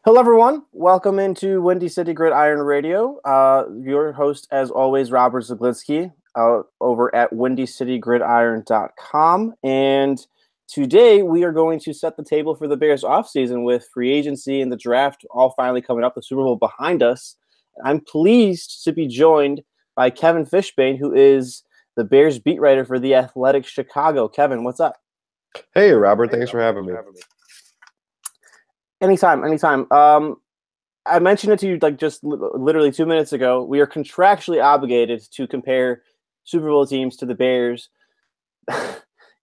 Hello, everyone. Welcome into Windy City Gridiron Radio. Your host, as always, Robert Zaglinski, over at windycitygridiron.com. And today we are going to set the table for the Bears offseason with free agency and the draft all finally coming up, the Super Bowl behind us. I'm pleased to be joined by Kevin Fishbain, who is the Bears beat writer for The Athletic Chicago. Kevin, what's up? Hey, Robert. Thanks for having me. Anytime. I mentioned it to you just literally 2 minutes ago. We are contractually obligated to compare Super Bowl teams to the Bears,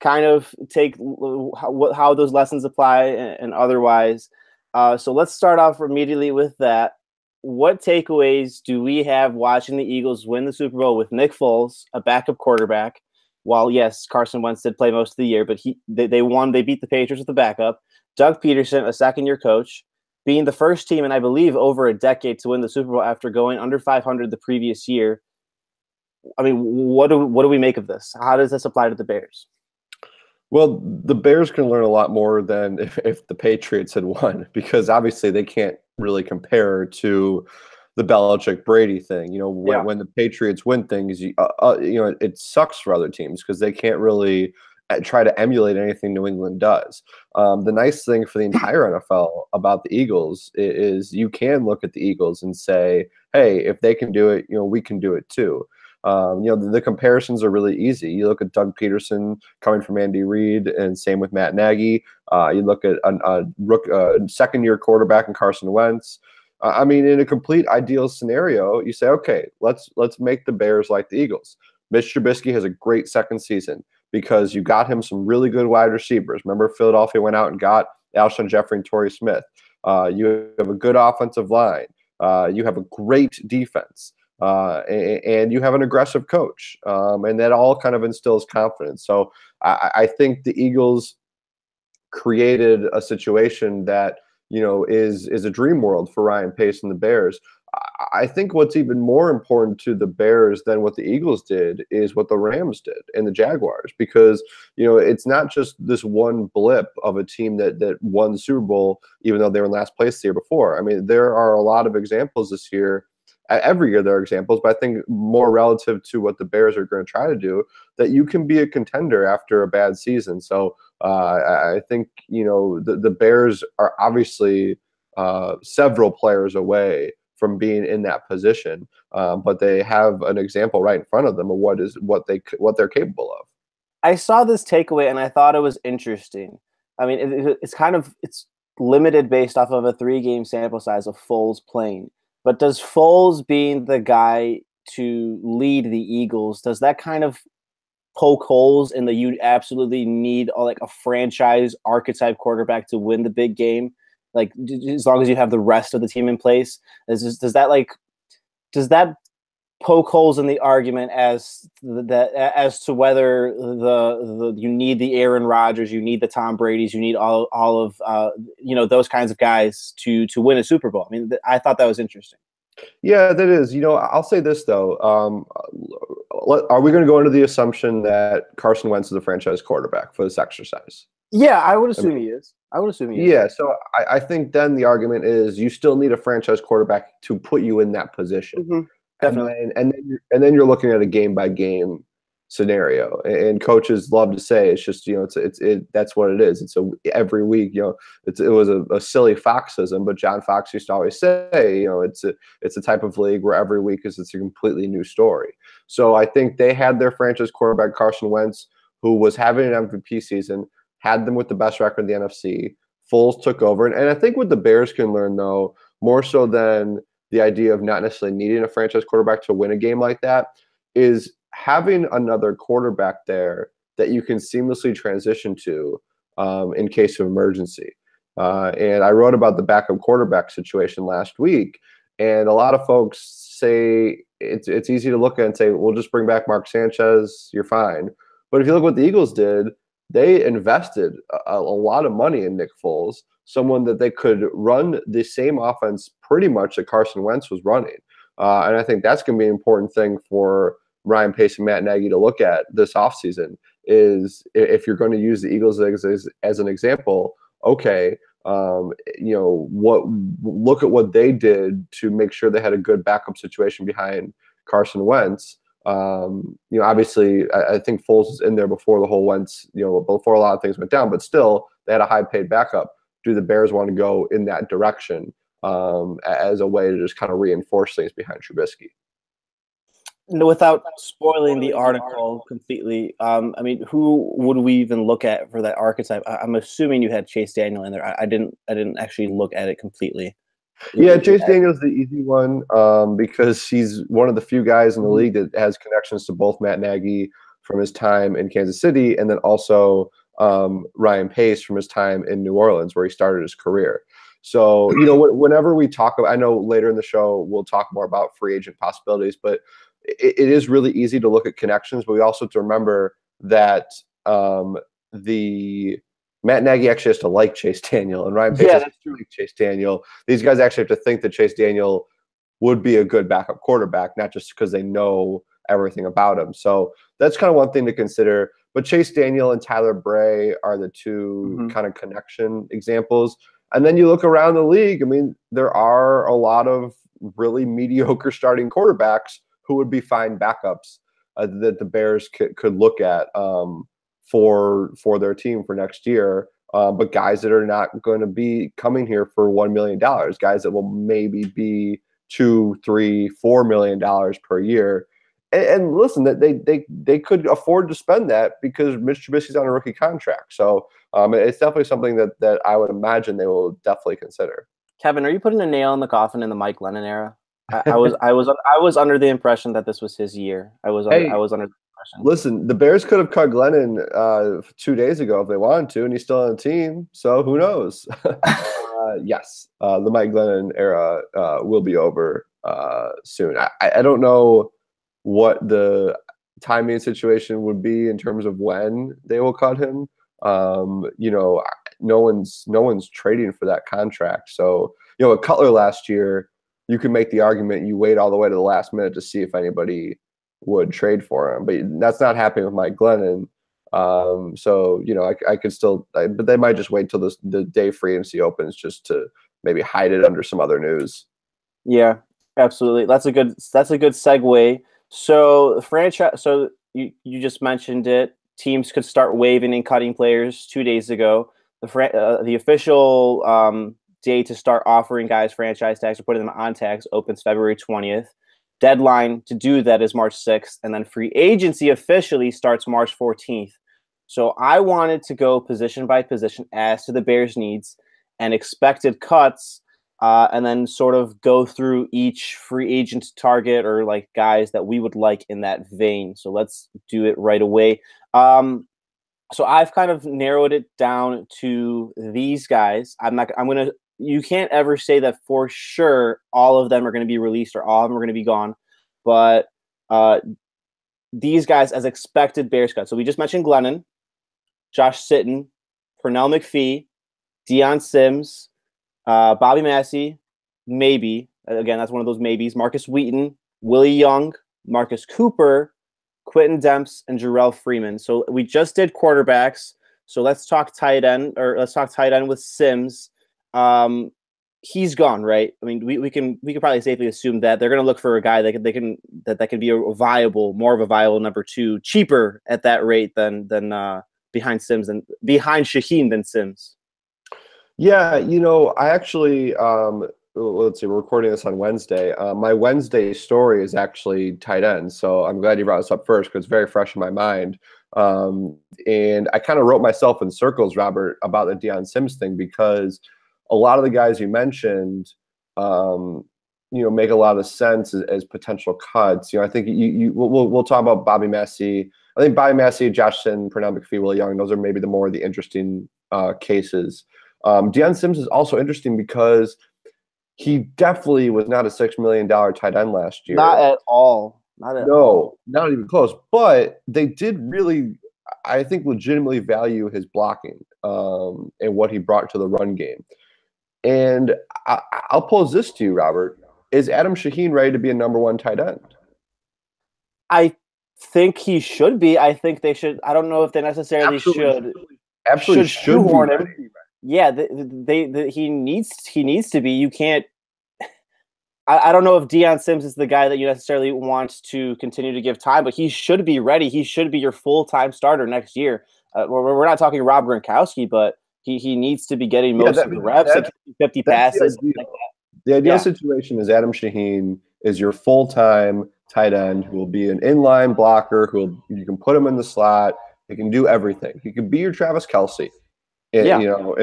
kind of take how those lessons apply and otherwise. So let's start off immediately with that. What takeaways do we have watching the Eagles win the Super Bowl with Nick Foles, a backup quarterback? While, yes, Carson Wentz did play most of the year, but they won. They beat the Patriots with the backup. Doug Peterson, a second-year coach, being the first team in, I believe, over a decade to win the Super Bowl after going under 500 the previous year. I mean, what do we make of this? How does this apply to the Bears? Well, the Bears can learn a lot more than if the Patriots had won, because obviously they can't really compare to the Belichick-Brady thing. When the Patriots win things, it sucks for other teams because they can't really try to emulate anything New England does. The nice thing for the entire NFL about the Eagles is you can look at the Eagles and say, hey, if they can do it, we can do it too. The comparisons are really easy. You look at Doug Peterson coming from Andy Reid, and same with Matt Nagy. You look at a second-year quarterback in Carson Wentz. In a complete ideal scenario, you say, okay, let's make the Bears like the Eagles. Mitch Trubisky has a great second season because you got him some really good wide receivers. Remember, Philadelphia went out and got Alshon Jeffrey and Torrey Smith. You have a good offensive line. You have a great defense. And you have an aggressive coach. And that all kind of instills confidence. So I think the Eagles created a situation that, is a dream world for Ryan Pace and the Bears. I think what's even more important to the Bears than what the Eagles did is what the Rams did and the Jaguars, because, it's not just this one blip of a team that won the Super Bowl, even though they were in last place the year before. There are a lot of examples this year. Every year there are examples, but I think more relative to what the Bears are going to try to do, that you can be a contender after a bad season. So I think, the Bears are obviously several players away from being in that position, but they have an example right in front of them of what they're capable of. I saw this takeaway and I thought it was interesting. It's limited based off of a 3-game sample size of Foles playing. But does Foles being the guy to lead the Eagles, does that kind of poke holes in the you absolutely need a franchise archetype quarterback to win the big game? As long as you have the rest of the team in place, does that poke holes in the argument as to whether you need the Aaron Rodgers, you need the Tom Brady's, you need all of those kinds of guys to win a Super Bowl? I thought that was interesting. Yeah, that is. I'll say this though. Are we going to go into the assumption that Carson Wentz is a franchise quarterback for this exercise? Yeah, I would assume he is. Yeah, so I think then the argument is you still need a franchise quarterback to put you in that position. Mm-hmm. Definitely. And then you're looking at a game by game scenario, and coaches love to say it's just that's what it is. It's every week. It was a silly Foxism, but John Fox used to always say it's a type of league where every week it's a completely new story. So I think they had their franchise quarterback Carson Wentz, who was having an MVP season, had them with the best record in the NFC. Foles took over, and I think what the Bears can learn though, more so than the idea of not necessarily needing a franchise quarterback to win a game like that, is having another quarterback there that you can seamlessly transition to in case of emergency. And I wrote about the backup quarterback situation last week, and a lot of folks say it's easy to look at and say, we'll just bring back Mark Sanchez, you're fine. But if you look what the Eagles did, they invested a lot of money in Nick Foles, someone that they could run the same offense pretty much that Carson Wentz was running. And I think that's going to be an important thing for Ryan Pace and Matt Nagy to look at this offseason, is if you're going to use the Eagles as an example, okay, Look at what they did to make sure they had a good backup situation behind Carson Wentz. Obviously, I think Foles is in there before the whole Wentz, before a lot of things went down, but still, they had a high-paid backup. Do the Bears want to go in that direction as a way to just kind of reinforce things behind Trubisky? Without spoiling the article completely, who would we even look at for that archetype? I'm assuming you had Chase Daniel in there. I didn't actually look at it completely. Yeah, Chase Daniel's the easy one because he's one of the few guys in the league that has connections to both Matt Nagy from his time in Kansas City and then also Ryan Pace from his time in New Orleans where he started his career. So, whenever we talk about, I know later in the show we'll talk more about free agent possibilities, but it is really easy to look at connections, but we also have to remember that the Matt Nagy actually has to like Chase Daniel, and Ryan Pace has to like Chase Daniel. These guys actually have to think that Chase Daniel would be a good backup quarterback, not just because they know everything about him. So that's kind of one thing to consider. But Chase Daniel and Tyler Bray are the two kind of connection examples. And then you look around the league, there are a lot of really mediocre starting quarterbacks who would be fine backups that the Bears could look at for their team for next year. But guys that are not going to be coming here for $1 million, guys that will maybe be $2, $3, $4 million per year. And listen, that they could afford to spend that because Mitch Trubisky's on a rookie contract. So it's definitely something that I would imagine they will definitely consider. Kevin, are you putting a nail in the coffin in the Mike Glennon era? I was under the impression that this was his year. I was under the impression. Listen, the Bears could have cut Glennon 2 days ago if they wanted to, and he's still on the team. So who knows? Yes, the Mike Glennon era will be over soon. I don't know what the timing situation would be in terms of when they will cut him. No one's trading for that contract. So at Cutler last year, you can make the argument you wait all the way to the last minute to see if anybody would trade for him, but that's not happening with Mike Glennon. I could still, but they might just wait till the day free agency opens just to maybe hide it under some other news. Yeah, absolutely. That's a good segue. So the franchise. So you just mentioned it. Teams could start waiving and cutting players 2 days ago. The official day to start offering guys franchise tags or putting them on tags opens February 20th. Deadline to do that is March 6th, and then free agency officially starts March 14th. So I wanted to go position by position as to the Bears' needs and expected cuts, and then sort of go through each free agent target or like guys that we would like in that vein. So let's do it right away. So I've kind of narrowed it down to these guys. You can't ever say that for sure all of them are going to be released or all of them are going to be gone. But these guys as expected Bears cuts. So we just mentioned Glennon, Josh Sitton, Pernell McPhee, Deion Sims, Bobby Massey, maybe. Again, that's one of those maybes. Marcus Wheaton, Willie Young, Marcus Cooper, Quentin Demps, and Jarrell Freeman. So we just did quarterbacks. So let's talk tight end with Sims. He's gone, right? We can probably safely assume that they're going to look for a guy that can be more of a viable number two, cheaper at that rate than behind Sims and behind Shaheen than Sims. Yeah, I actually let's see, we're recording this on Wednesday. My Wednesday story is actually tight end, so I'm glad you brought this up first because it's very fresh in my mind. And I kind of wrote myself in circles, Robert, about the Deion Sims thing because a lot of the guys you mentioned, make a lot of sense as potential cuts. I think we'll talk about Bobby Massey. I think Bobby Massey, Josh Sitton, Pernell McPhee, Willie Young, those are maybe the interesting cases. Deion Sims is also interesting because he definitely was not a $6 million tight end last year. Not at all. Not even close. But they did really, I think, legitimately value his blocking and what he brought to the run game. And I'll pose this to you, Robert. Is Adam Shaheen ready to be a number one tight end? I think he should be. I think they should. I don't know if they necessarily should. Absolutely shoehorn him. Yeah, he needs to be. You can't. I don't know if Deion Sims is the guy that you necessarily want to continue to give time, but he should be ready. He should be your full-time starter next year. We're not talking Rob Gronkowski, but he needs to be getting most of the reps, like 50 passes. Like the ideal situation is Adam Shaheen is your full-time tight end who will be an inline blocker, you can put him in the slot. He can do everything. He could be your Travis Kelce. In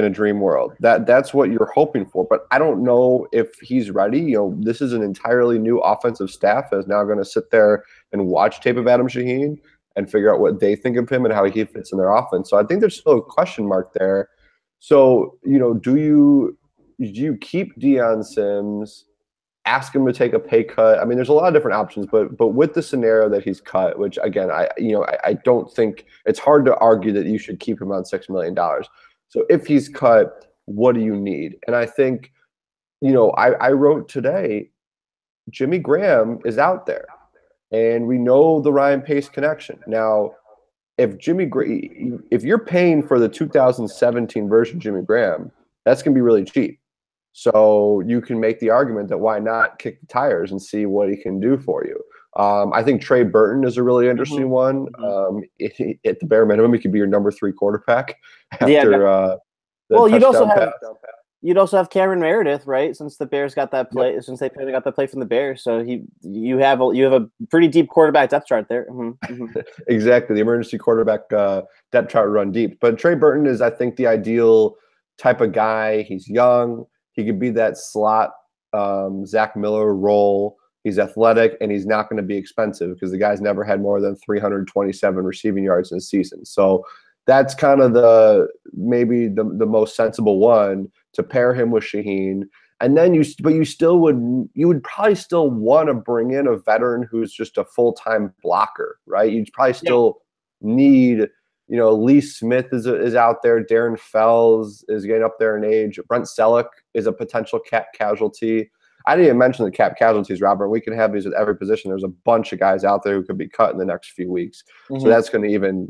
a dream world, that's what you're hoping for. But I don't know if he's ready. This is an entirely new offensive staff that is now going to sit there and watch tape of Adam Shaheen and figure out what they think of him and how he fits in their offense. So I think there's still a question mark there. So do you keep Deion Sims, ask him to take a pay cut? I mean, there's a lot of different options, but with the scenario that he's cut, which again, I don't think it's hard to argue that you should keep him on $6 million. So if he's cut, what do you need? And I think, I wrote today, Jimmy Graham is out there, and we know the Ryan Pace connection. Now, if you're paying for the 2017 version of Jimmy Graham, that's going to be really cheap. So you can make the argument that why not kick the tires and see what he can do for you. I think Trey Burton is a really interesting one. At the bare minimum, he could be your number 3 quarterback after you'd also have Cameron Meredith, right? Since the Bears got that play, since they got the play from the Bears, so you have a pretty deep quarterback depth chart there. Exactly, the emergency quarterback depth chart run deep. But Trey Burton is, I think, the ideal type of guy. He's young. He could be that slot Zach Miller role. He's athletic, and he's not going to be expensive because the guy's never had more than 327 receiving yards in a season. So that's kind of maybe the most sensible one to pair him with Shaheen. And then you would probably still want to bring in a veteran who's just a full-time blocker, right? You'd probably still need, Lee Smith is out there. Darren Fells is getting up there in age. Brent Selleck is a potential cap casualty. I didn't even mention the cap casualties, Robert. We can have these at every position. There's a bunch of guys out there who could be cut in the next few weeks. So that's going to even,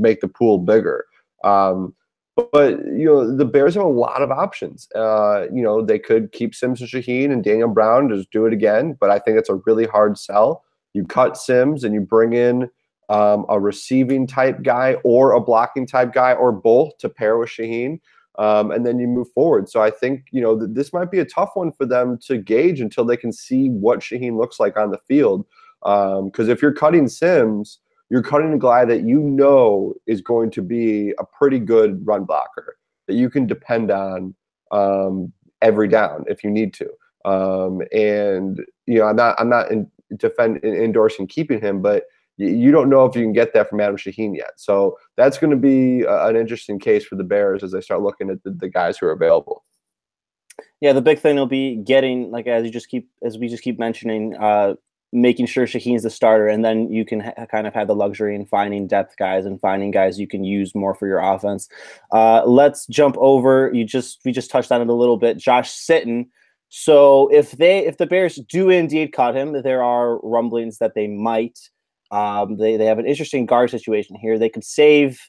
make the pool bigger. But the Bears have a lot of options. They could keep Sims and Shaheen and Daniel Brown, just do it again. But I think it's a really hard sell. You cut Sims and you bring in a receiving type guy or a blocking type guy or both to pair with Shaheen. And then you move forward. So I think, this might be a tough one for them to gauge until they can see what Shaheen looks like on the field. Because if you're cutting Sims, you're cutting a guy that is going to be a pretty good run blocker that you can depend on every down if you need to. And I'm not endorsing keeping him, but you don't know if you can get that from Adam Shaheen yet. So that's going to be an interesting case for the Bears as they start looking at the guys who are available. Yeah, the big thing will be getting, like as we just keep mentioning, making sure Shaheen's the starter, and then you can kind of have the luxury in finding depth guys and finding guys you can use more for your offense. Let's jump over. We just touched on it a little bit. Josh Sitton. So if the Bears do indeed cut him, there are rumblings that they might. They have an interesting guard situation here. They could save,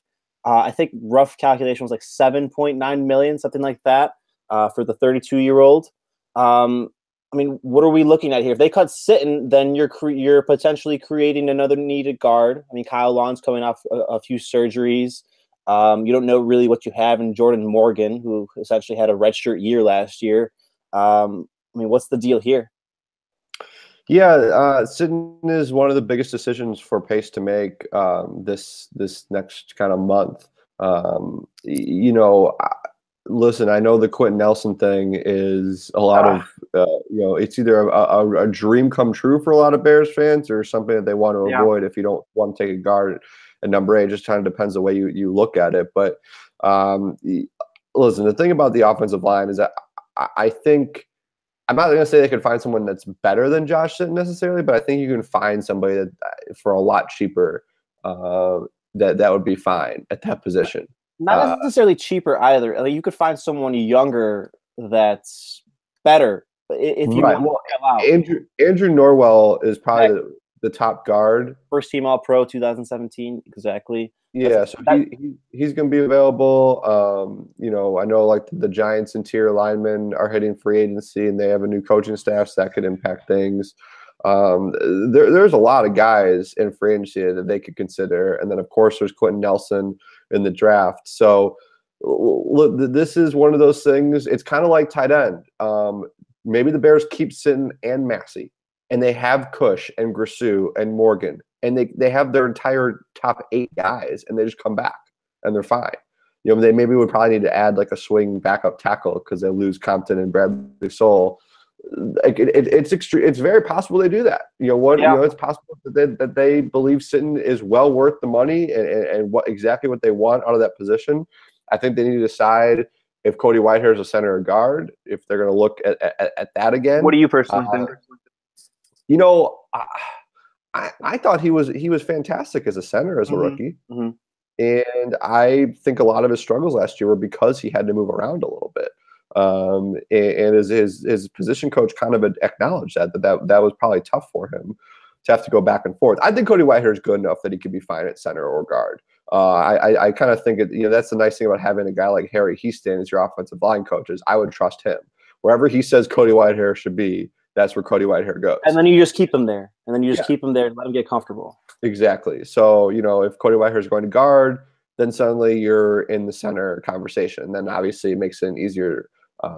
I think rough calculation was like $7.9 million, something like that, for the 32-year-old. I mean, what are we looking at here? If they cut Sitton, then you're potentially creating another needed guard. I mean, Kyle Long's coming off a few surgeries. You don't know really what you have in Jordan Morgan, who essentially had a redshirt year last year. I mean, what's the deal here? Yeah, Sitton is one of the biggest decisions for Pace to make this next kind of month. Listen, I know the Quentin Nelson thing is a lot of, it's either a dream come true for a lot of Bears fans or something that they want to avoid if you don't want to take a guard at number 8. It just kind of depends the way you look at it. But listen, the thing about the offensive line is that I think – I'm not going to say they could find someone that's better than Josh Sitton necessarily, but I think you can find somebody that for a lot cheaper that would be fine at that position. Not necessarily cheaper either. Like, you could find someone younger that's better if you want to sell out. Andrew Norwell is probably the top guard. First team All-Pro 2017, exactly. Yeah, so he's going to be available. I know like the Giants interior linemen are hitting free agency, and they have a new coaching staff, so that could impact things. There's a lot of guys in free agency that they could consider, and then of course there's Quentin Nelson in the draft. So look, this is one of those things. It's kind of like tight end. Maybe the Bears keep Sitton and Massey, and they have Cush and Grisou and Morgan, and they have their entire top 8 guys, and they just come back and they're fine. They maybe would probably need to add like a swing backup tackle because they lose Compton and Bradley Soul. Like it's very possible they do that. It's possible that they believe Sitton is well worth the money and exactly what they want out of that position. I think they need to decide if Cody Whitehair is a center or guard, if they're going to look at that again. What do you personally think? I thought he was fantastic as a center, as a rookie. Mm-hmm. And I think a lot of his struggles last year were because he had to move around a little bit. And his position coach kind of acknowledged that was probably tough for him to have to go back and forth. I think Cody Whitehair is good enough that he could be fine at center or guard. I kind of think that's the nice thing about having a guy like Harry Houston as your offensive line coaches. I would trust him. Wherever he says Cody Whitehair should be, that's where Cody Whitehair goes. And then you just keep him there. And then you just keep him there and let him get comfortable. Exactly. So, if Cody Whitehair is going to guard, then suddenly you're in the center conversation. And then obviously it makes it an easier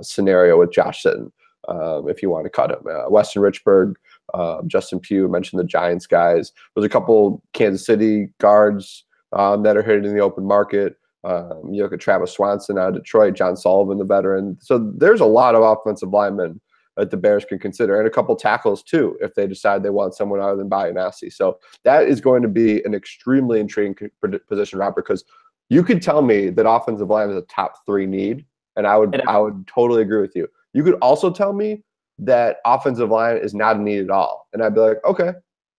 scenario with Josh Sitton if you want to cut him. Weston Richburg, Justin Pugh, mentioned the Giants guys. There's a couple Kansas City guards that are hitting in the open market. You look at Travis Swanson out of Detroit, John Sullivan, the veteran. So there's a lot of offensive linemen that the Bears can consider, and a couple tackles too, if they decide they want someone other than Bobby Massey. So that is going to be an extremely intriguing position, Robert, because you could tell me that offensive line is a top 3 need, and I would totally agree with you. You could also tell me that offensive line is not a need at all, and I'd be like, okay.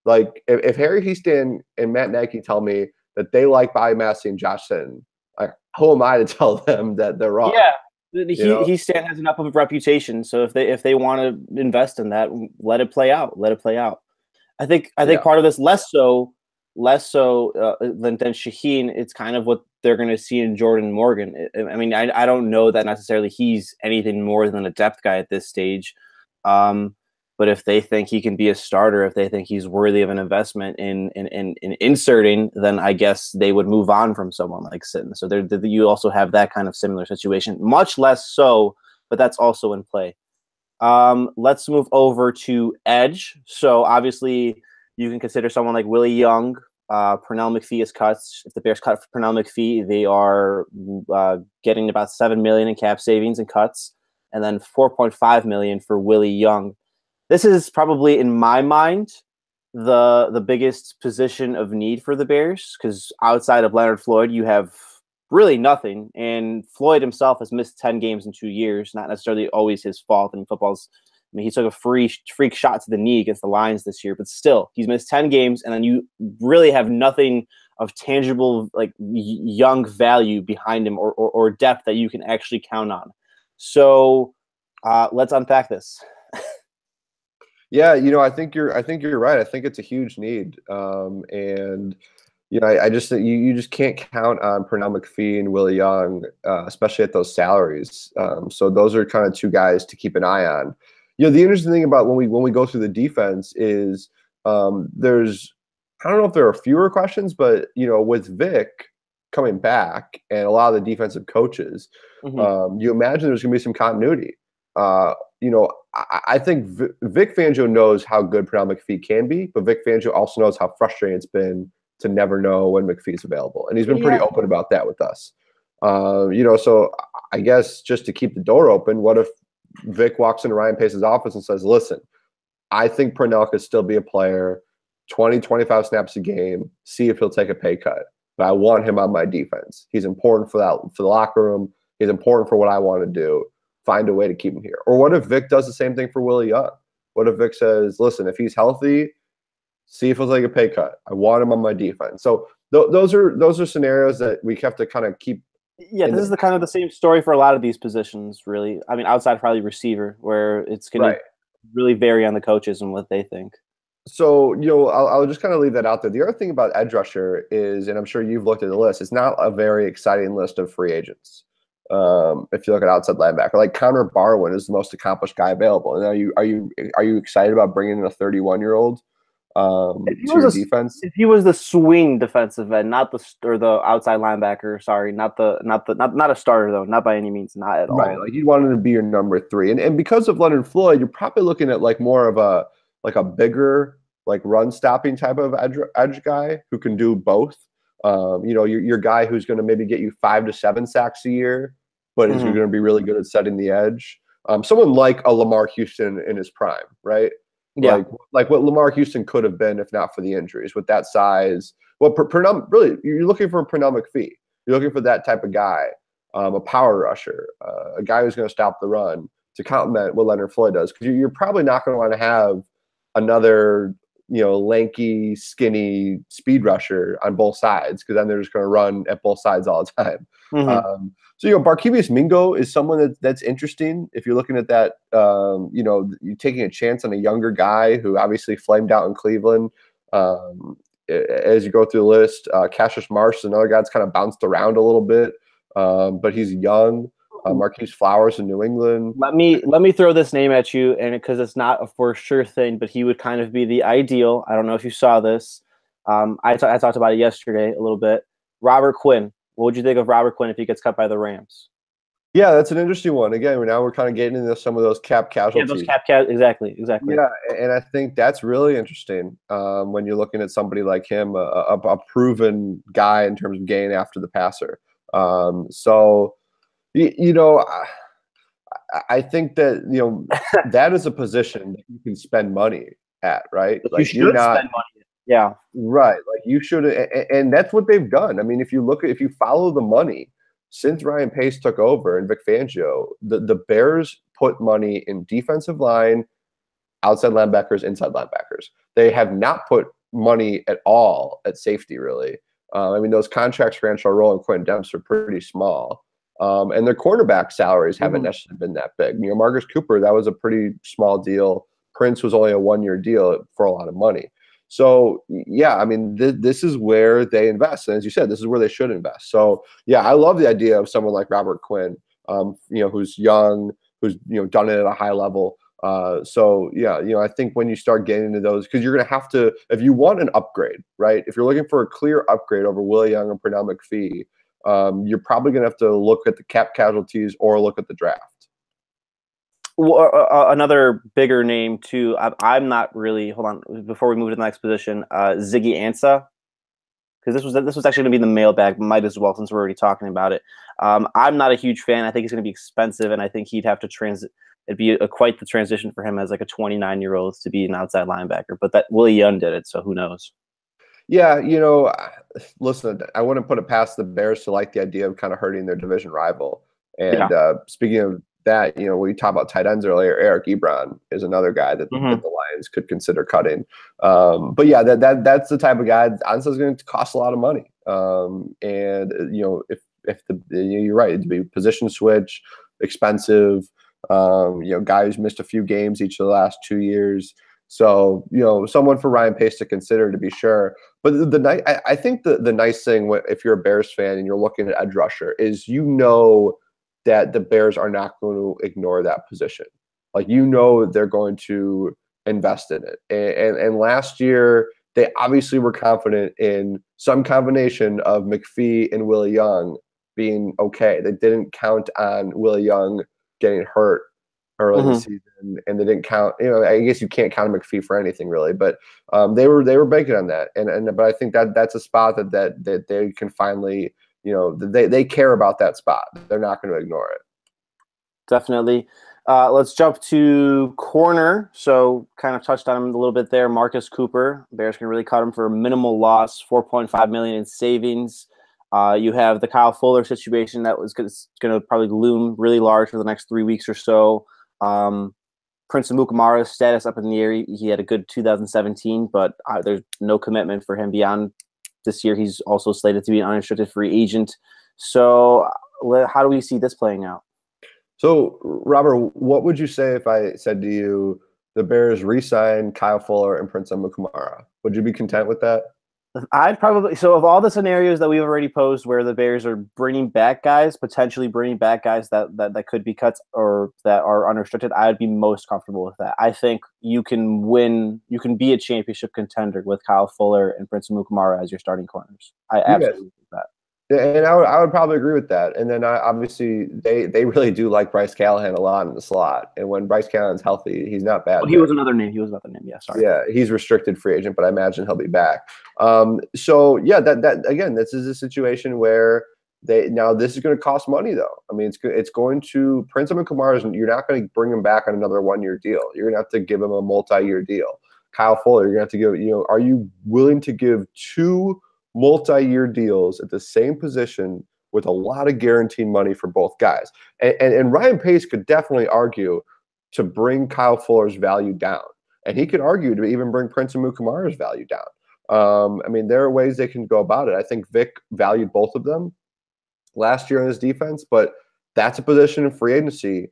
Like if Harry Houston and Matt Nagy tell me that they like Bobby Massey and Josh Sitton, like who am I to tell them that they're wrong? Yeah. Houston has enough of a reputation, so if they want to invest in that, let it play out. I think part of this less so than Shaheen. It's kind of what they're going to see in Jordan Morgan. I mean, I don't know that necessarily he's anything more than a depth guy at this stage. But if they think he can be a starter, if they think he's worthy of an investment in inserting, then I guess they would move on from someone like Sitton. So you also have that kind of similar situation, much less so, but that's also in play. Let's move over to edge. So obviously you can consider someone like Willie Young. Pernell McPhee is cuts. If the Bears cut for Pernell McPhee, they are getting about $7 million in cap savings and cuts, and then $4.5 million for Willie Young. This is probably, in my mind, the biggest position of need for the Bears, because outside of Leonard Floyd, you have really nothing. And Floyd himself has missed 10 games in 2 years, not necessarily always his fault. I mean, he took a freak shot to the knee against the Lions this year, but still, he's missed 10 games, and then you really have nothing of tangible, like young value behind him or depth that you can actually count on. So let's unpack this. Yeah, I think you're right. I think it's a huge need, and I just think you just can't count on Pernell McPhee and Willie Young, especially at those salaries. So those are kind of 2 guys to keep an eye on. The interesting thing about when we go through the defense is there's, I don't know if there are fewer questions, but with Vic coming back and a lot of the defensive coaches, you imagine there's going to be some continuity. I think Vic Fangio knows how good Pernell McPhee can be, but Vic Fangio also knows how frustrating it's been to never know when McPhee's available. And he's been pretty open about that with us. So I guess just to keep the door open, what if Vic walks into Ryan Pace's office and says, listen, I think Pernell could still be a player, 20, 25 snaps a game, see if he'll take a pay cut. But I want him on my defense. He's important for the locker room. He's important for what I want to do. Find a way to keep him here. Or what if Vic does the same thing for Willie Young? What if Vic says, listen, if he's healthy, see if he'll take a pay cut. I want him on my defense. So those are scenarios that we have to kind of keep. Yeah, this is the kind of the same story for a lot of these positions, really. I mean, outside probably receiver, where it's going to really vary on the coaches and what they think. So, I'll just kind of leave that out there. The other thing about edge rusher is, and I'm sure you've looked at the list, it's not a very exciting list of free agents. If you look at outside linebacker, like Connor Barwin is the most accomplished guy available. And are you excited about bringing in a 31-year-old to your defense? If he was the swing defensive end, not the outside linebacker, sorry, not a starter though, not by any means, not at all. Right, like you'd want him to be your number 3, and because of Leonard Floyd, you're probably looking at like more of a bigger like run stopping type of edge guy who can do both. Your guy who's going to maybe get you 5 to 7 sacks a year, but is going to be really good at setting the edge. Someone like a Lamar Houston in his prime, right? Yeah. Like what Lamar Houston could have been if not for the injuries. With that size, well, really, you're looking for a Pernell McPhee. You're looking for that type of guy, a power rusher, a guy who's going to stop the run to complement what Leonard Floyd does. Because you're probably not going to want to have another lanky, skinny speed rusher on both sides, because then they're just going to run at both sides all the time. So Barkevious Mingo is someone that's interesting if you're looking at that. You're taking a chance on a younger guy who obviously flamed out in Cleveland. As you go through the list, Cassius Marsh is another guy that's kind of bounced around a little bit, but he's young. Marquise Flowers in New England. Let me throw this name at you, and because it's not a for sure thing, but he would kind of be the ideal. I don't know if you saw this. I talked about it yesterday a little bit. Robert Quinn. What would you think of Robert Quinn if he gets cut by the Rams? Yeah, that's an interesting one. Again, now we're kind of getting into some of those cap casualties. Yeah, those exactly. Yeah, and I think that's really interesting when you're looking at somebody like him, a proven guy in terms of getting after the passer. I think that that is a position that you can spend money at, right? Like you should spend money. Yeah, right. Like you should, and that's what they've done. I mean, if you follow the money since Ryan Pace took over and Vic Fangio, the Bears put money in defensive line, outside linebackers, inside linebackers. They have not put money at all at safety, really. I mean, those contracts for Antrell Roll and Quentin Demps are pretty small. And their cornerback salaries haven't necessarily been that big. Marcus Cooper, that was a pretty small deal. Prince was only a 1-year deal for a lot of money. So, yeah, I mean, this is where they invest. And as you said, this is where they should invest. So, yeah, I love the idea of someone like Robert Quinn, who's young, who's, done it at a high level. I think when you start getting into those, because you're going to have to, if you want an upgrade, right? If you're looking for a clear upgrade over Willie Young and Pernell McPhee, you're probably going to have to look at the cap casualties or look at the draft. Well, another bigger name too. I'm not really. Hold on, before we move to the next position, Ziggy Ansah, because this was actually going to be the mailbag. Might as well, since we're already talking about it. I'm not a huge fan. I think it's going to be expensive, and I think he'd have to It'd be quite the transition for him as like a 29-year-old to be an outside linebacker. But that Willie Young did it, so who knows? Yeah, listen, I wouldn't put it past the Bears to like the idea of kind of hurting their division rival. And speaking of that, we talked about tight ends earlier. Eric Ebron is another guy that the Lions could consider cutting. But yeah, that's the type of guy. Ansah is going to cost a lot of money. If you're right, it'd be position switch, expensive. Guy who's missed a few games each of the last 2 years. So, someone for Ryan Pace to consider, to be sure. But I think the nice thing, if you're a Bears fan and you're looking at edge rusher, is that the Bears are not going to ignore that position. Like, they're going to invest in it. And last year, they obviously were confident in some combination of McPhee and Willie Young being okay. They didn't count on Willie Young getting hurt early in the season, and they didn't count. I guess you can't count McPhee for anything really, but they were banking on that, but I think that's a spot that they can finally, they care about that spot. They're not going to ignore it. Definitely. Let's jump to corner. So kind of touched on him a little bit there. Marcus Cooper. Bears can really cut him for a minimal loss, $4.5 million in savings. You have the Kyle Fuller situation that was going to probably loom really large for the next 3 weeks or so. Prince Amukamara's status up in the air. He had a good 2017, but there's no commitment for him beyond this year. He's also slated to be an unrestricted free agent. So how do we see this playing out? So, Robert, what would you say if I said to you, the Bears re-sign Kyle Fuller and Prince Amukamara. Would you be content with that? I'd probably, so of all the scenarios that we've already posed where the Bears are bringing back guys, potentially bringing back guys that could be cuts or that are unrestricted, I'd be most comfortable with that. I think you can be a championship contender with Kyle Fuller and Prince Amukamara as your starting corners. I absolutely think that. And I would probably agree with that. And then obviously they really do like Bryce Callahan a lot in the slot. And when Bryce Callahan's healthy, he's not bad. Well, he was another name. Yeah, sorry. Yeah, he's restricted free agent, but I imagine he'll be back. So yeah, that again, this is a situation where this is going to cost money though. I mean, it's going to Prince Amukamara. You're not going to bring him back on another 1-year deal. You're going to have to give him a multi-year deal. Kyle Fuller, you're going to have to give. Are you willing to give 2 multi-year deals at the same position with a lot of guaranteed money for both guys? And Ryan Pace could definitely argue to bring Kyle Fuller's value down. And he could argue to even bring Prince Amukamara's value down. I mean, there are ways they can go about it. I think Vic valued both of them last year in his defense, but that's a position in free agency.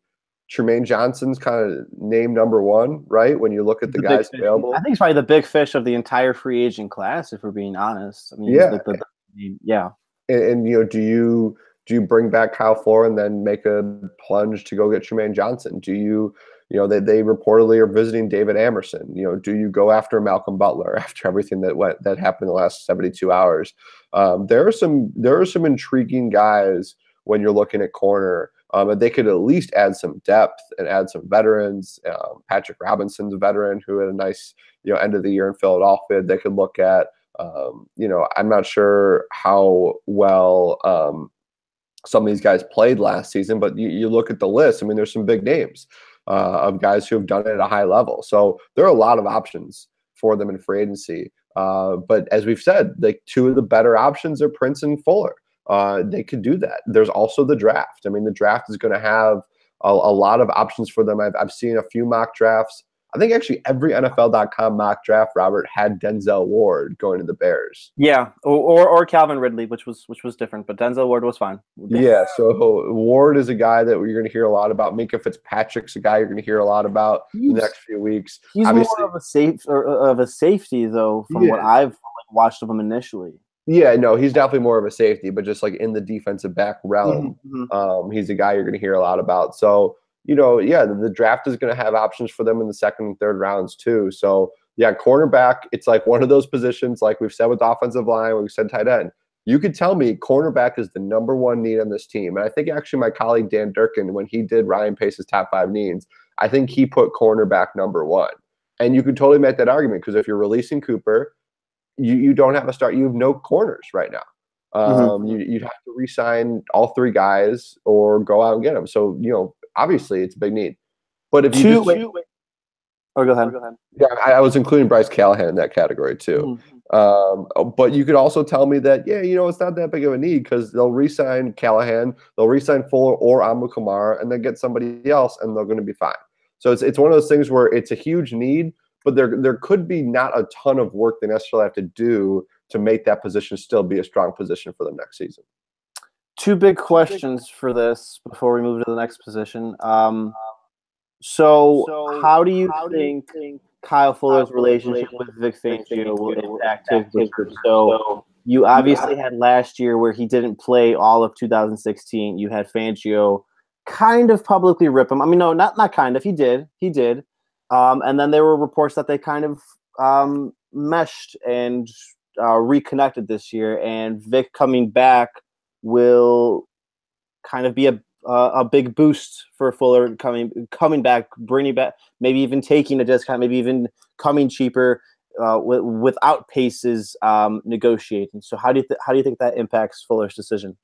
Tremaine Johnson's kind of named number 1, right? When you look at the guys available. I think he's probably the big fish of the entire free agent class, if we're being honest. I mean, yeah. And do you bring back Kyle Fuller and then make a plunge to go get Tremaine Johnson? Do you they reportedly are visiting David Amerson. Do you go after Malcolm Butler after everything that happened in the last 72 hours? There are some intriguing guys when you're looking at corner. And they could at least add some depth and add some veterans. Patrick Robinson's a veteran who had a nice end of the year in Philadelphia. They could look at. I'm not sure how well some of these guys played last season, but you look at the list. I mean, there's some big names of guys who have done it at a high level. So there are a lot of options for them in free agency. But as we've said, like 2 of the better options are Prince and Fuller. They could do that. There's also the draft. I mean, the draft is going to have a lot of options for them. I've seen a few mock drafts. I think actually every NFL.com mock draft, Robert, had Denzel Ward going to the Bears. Yeah, or Calvin Ridley, which was different, but Denzel Ward was fine. Yeah, so Ward is a guy that you're going to hear a lot about. Minkah Fitzpatrick's a guy you're going to hear a lot about in the next few weeks. He's obviously more of a safety, though, from what I've watched of him initially. Yeah, no, he's definitely more of a safety, but just like in the defensive back realm, he's a guy you're going to hear a lot about. So, the draft is going to have options for them in the 2nd and 3rd rounds too. So, yeah, cornerback, it's like one of those positions, like we've said with offensive line, we've said tight end. You could tell me cornerback is the number 1 need on this team. And I think actually my colleague Dan Durkin, when he did Ryan Pace's top 5 needs, I think he put cornerback number 1. And you could totally make that argument because if you're releasing Cooper, you don't have a start. You have no corners right now. You'd have to re-sign all 3 guys or go out and get them. So, obviously it's a big need. But if you go ahead. Yeah, I was including Bryce Callahan in that category too. But you could also tell me that, it's not that big of a need because they'll re-sign Callahan, they'll re-sign Fuller or Amukamara, and then get somebody else, and they're going to be fine. So it's one of those things where it's a huge need, but there could be not a ton of work they necessarily have to do to make that position still be a strong position for them next season. 2 big questions for this before we move to the next position. So how do you think Kyle Fuller's relationship with Vic Fangio will impact his recruiting? So you obviously had last year where he didn't play all of 2016. You had Fangio kind of publicly rip him. I mean, no, not kind of. He did. And then there were reports that they kind of meshed and reconnected this year. And Vic coming back will kind of be a big boost for Fuller coming back, bringing back, maybe even taking a discount, maybe even coming cheaper without Pace's negotiating. So how do you think that impacts Fuller's decision?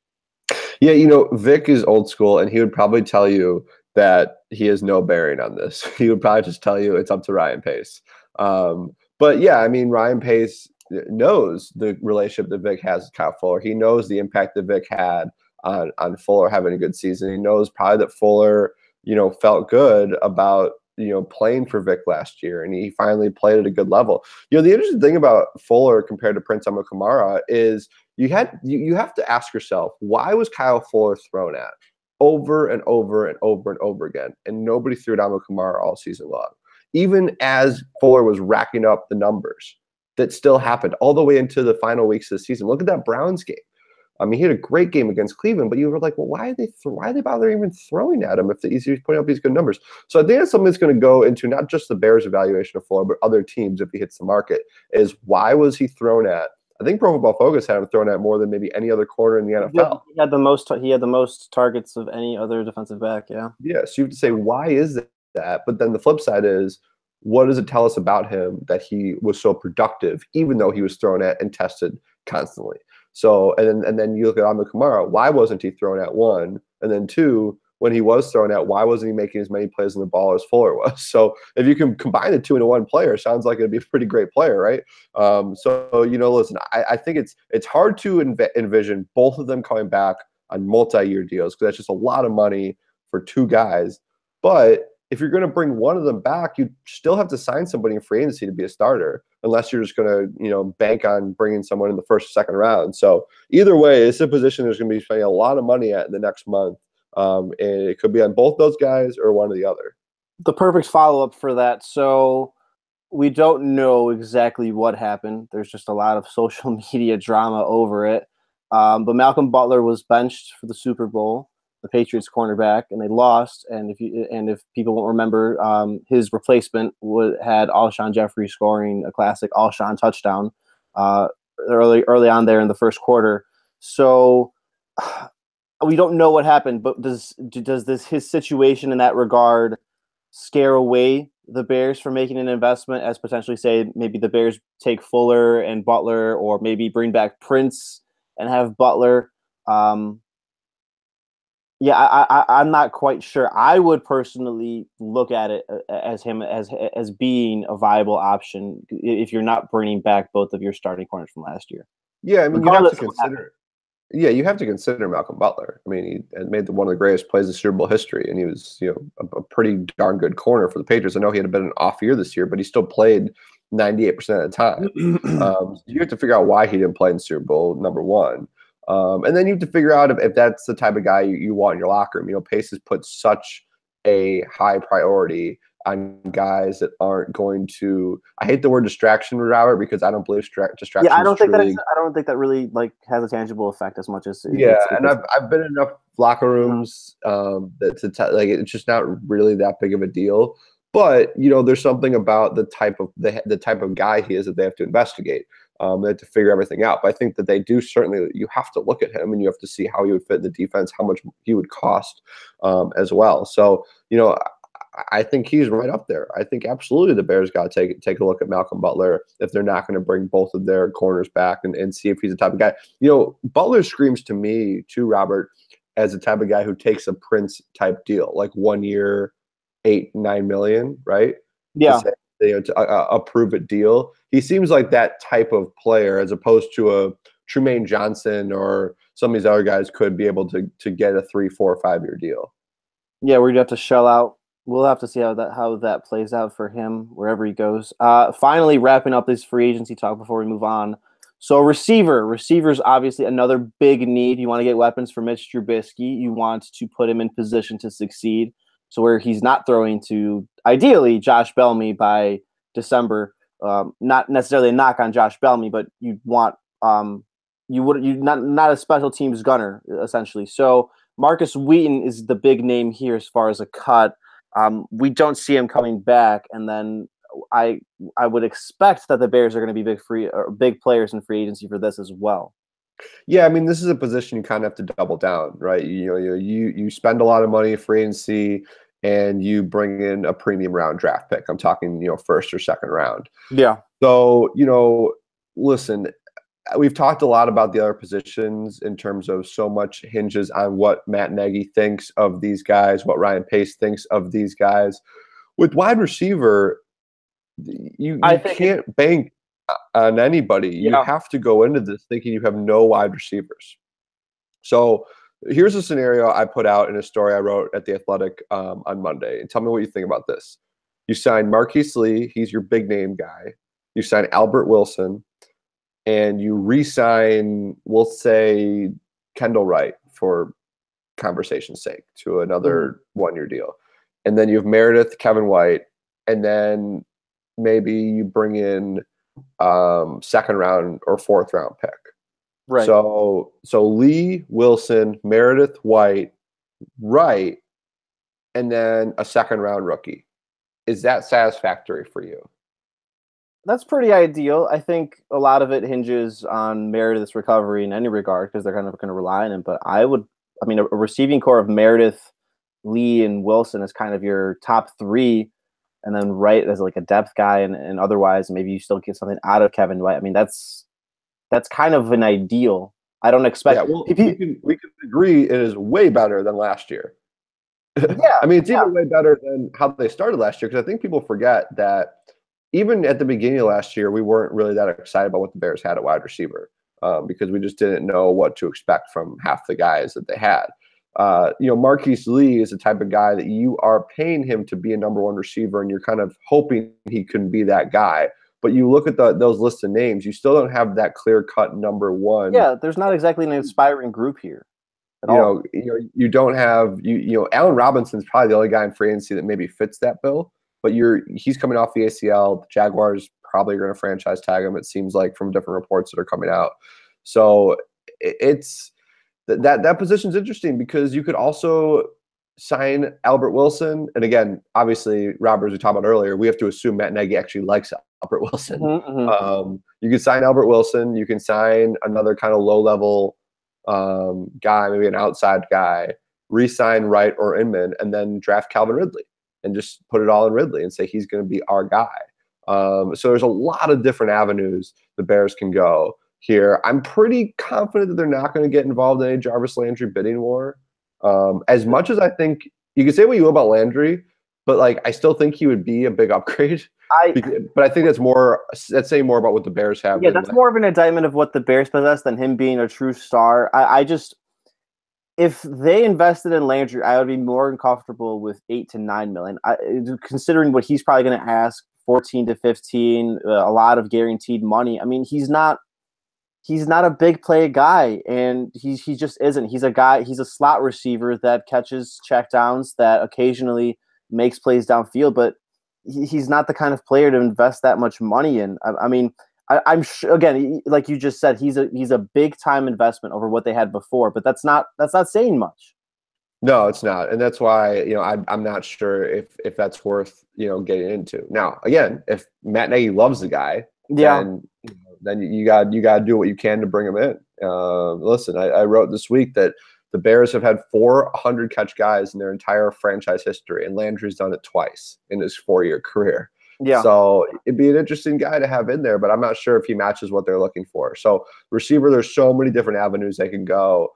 Yeah, Vic is old school, and he would probably tell you that he has no bearing on this. He would probably just tell you it's up to Ryan Pace. But yeah, I mean, Ryan Pace knows the relationship that Vic has with Kyle Fuller. He knows the impact that Vic had on Fuller having a good season. He knows probably that Fuller, felt good about, playing for Vic last year, and he finally played at a good level. The interesting thing about Fuller compared to Prince Amukamara is you have to ask yourself, why was Kyle Fuller thrown at over and over and over and over again, and nobody threw at Amukamara all season long? even as Fuller was racking up the numbers, that still happened all the way into the final weeks of the season. Look at that Browns game. I mean, he had a great game against Cleveland, but you were like, well, why are they bothering even throwing at him if he's putting up these good numbers? So I think that's something that's going to go into not just the Bears' evaluation of Fuller, but other teams if he hits the market, is why was he thrown at? I think Pro Football Focus had him thrown at more than maybe any other corner in the NFL. He had the most targets of any other defensive back, yeah. Yeah, so you have to say, why is that? But then the flip side is, what does it tell us about him that he was so productive, even though he was thrown at and tested constantly? So, and then you look at Ahmed Kamara, why wasn't he thrown at, one? And then two, when he was thrown at, why wasn't he making as many plays in the ball as Fuller was? So if you can combine the two into one player, sounds like it'd be a pretty great player, right? So, listen, I think it's hard to envision both of them coming back on multi-year deals, because that's just a lot of money for two guys. But if you're going to bring one of them back, you still have to sign somebody in free agency to be a starter, unless you're just going to, bank on bringing someone in the first or second round. So either way, it's a position there's going to be spending a lot of money at in the next month. And it could be on both those guys or one or the other. The perfect follow-up for that. So we don't know exactly what happened. There's just a lot of social media drama over it. But Malcolm Butler was benched for the Super Bowl, the Patriots cornerback, and they lost. And if people won't remember, his replacement had Alshon Jeffrey scoring a classic Alshon touchdown early on there in the first quarter. So we don't know what happened, but does his situation in that regard scare away the Bears from making an investment, as potentially say maybe the Bears take Fuller and Butler, or maybe bring back Prince and have Butler? I'm not quite sure. I would personally look at it as being a viable option if you're not bringing back both of your starting corners from last year. Yeah, I mean, you have to consider. Yeah, you have to consider Malcolm Butler. I mean, he had made one of the greatest plays in Super Bowl history, and he was, a pretty darn good corner for the Patriots. I know he had a bit of an off year this year, but he still played 98% of the time. So you have to figure out why he didn't play in Super Bowl, number one. And then you have to figure out if that's the type of guy you want in your locker room. Pace has put such a high priority on guys that aren't going to. I hate the word distraction, Robert, because I don't believe distraction. Yeah, I don't think that really has a tangible effect as much as. I've been in enough locker rooms it's just not really that big of a deal. But there's something about the type of guy he is that they have to investigate. They have to figure everything out. But I think that they do certainly. You have to look at him, and you have to see how he would fit in the defense, how much he would cost, as well. So I think he's right up there. I think absolutely the Bears got to take a look at Malcolm Butler if they're not going to bring both of their corners back and see if he's the type of guy. Butler screams to me too, Robert, as the type of guy who takes a Prince type deal, like 1 year, $8-9 million, right? Yeah. A prove it deal. He seems like that type of player, as opposed to a Trumaine Johnson or some of these other guys could be able to get a 3, 4, 5 year deal. Yeah, we're gonna have to shell out. We'll have to see how that plays out for him wherever he goes. Finally, wrapping up this free agency talk before we move on. So receiver's obviously another big need. You want to get weapons for Mitch Trubisky. You want to put him in position to succeed. So where he's not throwing to, ideally, Josh Bellamy by December. Not necessarily a knock on Josh Bellamy, but you want not a special teams gunner, essentially. So Marcus Wheaton is the big name here as far as a cut. We don't see him coming back, and then I would expect that the Bears are going to be big players in free agency for this as well. Yeah, I mean, this is a position you kind of have to double down, right? You spend a lot of money in free agency, and you bring in a premium round draft pick. I'm talking, first or second round. Yeah. So, listen, we've talked a lot about the other positions in terms of so much hinges on what Matt Nagy thinks of these guys, what Ryan Pace thinks of these guys. With wide receiver, you can't bank on anybody. You have to go into this thinking you have no wide receivers. So here's a scenario I put out in a story I wrote at The Athletic on Monday. And tell me what you think about this. You sign Marquise Lee. He's your big name guy. You sign Albert Wilson. And you re-sign, we'll say, Kendall Wright for conversation's sake to another 1 year deal. And then you have Meredith, Kevin White, and then maybe you bring in second round or fourth round pick. Right. So Lee, Wilson, Meredith, White, Wright, and then a second round rookie. Is that satisfactory for you? That's pretty ideal. I think a lot of it hinges on Meredith's recovery in any regard because they're kind of going to rely on him. But a receiving core of Meredith, Lee, and Wilson is kind of your top three, and then Wright as like a depth guy, and otherwise maybe you still get something out of Kevin White. I mean, that's kind of an ideal. I don't expect. Yeah, well, we can agree it is way better than last year. Yeah, I mean, it's even way better than how they started last year because I think people forget that even at the beginning of last year, we weren't really that excited about what the Bears had at wide receiver because we just didn't know what to expect from half the guys that they had. Marquise Lee is the type of guy that you are paying him to be a number one receiver, and you're kind of hoping he can be that guy. But you look at those lists of names, you still don't have that clear-cut number one. Yeah, there's not exactly an inspiring group here. You don't have Allen Robinson's probably the only guy in free agency that maybe fits that bill. But he's coming off the ACL. The Jaguars probably are going to franchise tag him. It seems like from different reports that are coming out. So it's that position's interesting because you could also sign Albert Wilson. And again, obviously, Robert, as we talked about earlier, we have to assume Matt Nagy actually likes Albert Wilson. Mm-hmm. You can sign Albert Wilson. You can sign another kind of low-level guy, maybe an outside guy, re-sign Wright or Inman, and then draft Calvin Ridley and just put it all in Ridley and say he's going to be our guy. So there's a lot of different avenues the Bears can go here. I'm pretty confident that they're not going to get involved in a Jarvis Landry bidding war. As much as I think you can say what you will about Landry, but like I still think he would be a big upgrade. But I think that's saying more about what the Bears have. Yeah, that's more of an indictment of what the Bears possess than him being a true star. If they invested in Landry, I would be more comfortable with 8 to 9 million. Considering what he's probably going to ask, 14 to 15, a lot of guaranteed money. I mean, he's not a big play guy, and he just isn't. He's a slot receiver that catches checkdowns, that occasionally makes plays downfield, but he's not the kind of player to invest that much money in. I'm sure, again, like you just said, he's a big time investment over what they had before, but that's not saying much. No, it's not, and that's why I'm not sure if that's worth getting into. Now, again, if Matt Nagy loves the guy, then you got to do what you can to bring him in. Listen, I wrote this week that the Bears have had 400 catch guys in their entire franchise history, and Landry's done it twice in his 4-year career. Yeah. So it'd be an interesting guy to have in there, but I'm not sure if he matches what they're looking for. So receiver, there's so many different avenues they can go.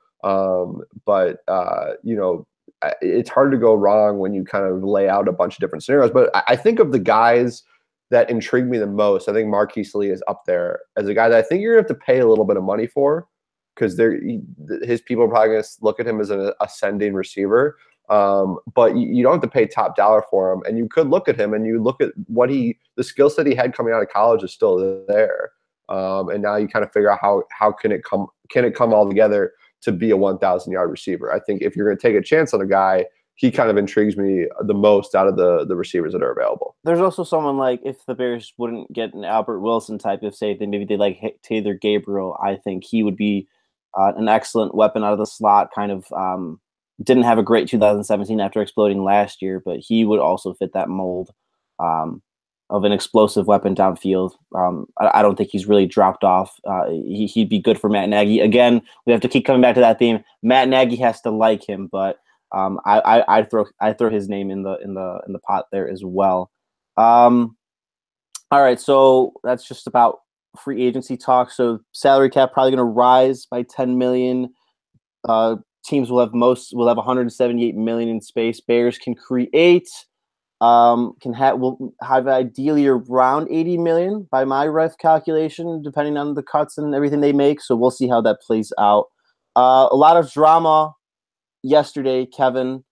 It's hard to go wrong when you kind of lay out a bunch of different scenarios. But I think of the guys that intrigue me the most, I think Marquise Lee is up there as a guy that I think you're going to have to pay a little bit of money for because his people are probably going to look at him as an ascending receiver. But you don't have to pay top dollar for him. And you could look at him and you look at the skill set he had coming out of college is still there. And now you kind of figure out how can it come all together to be a 1,000-yard receiver. I think if you're going to take a chance on a guy, he kind of intrigues me the most out of the receivers that are available. There's also someone like if the Bears wouldn't get an Albert Wilson type, if say maybe they like Taylor Gabriel, I think he would be an excellent weapon out of the slot, kind of didn't have a great 2017 after exploding last year, but he would also fit that mold of an explosive weapon downfield. I don't think he's really dropped off. He'd be good for Matt Nagy. Again, we have to keep coming back to that theme. Matt Nagy has to like him, but I throw his name in the pot there as well. All right, so that's just about free agency talk. So salary cap probably going to rise by 10 million. Teams will have 178 million in space. Bears can create. Will have ideally around 80 million by my ref calculation, depending on the cuts and everything they make. So we'll see how that plays out. A lot of drama yesterday, Kevin.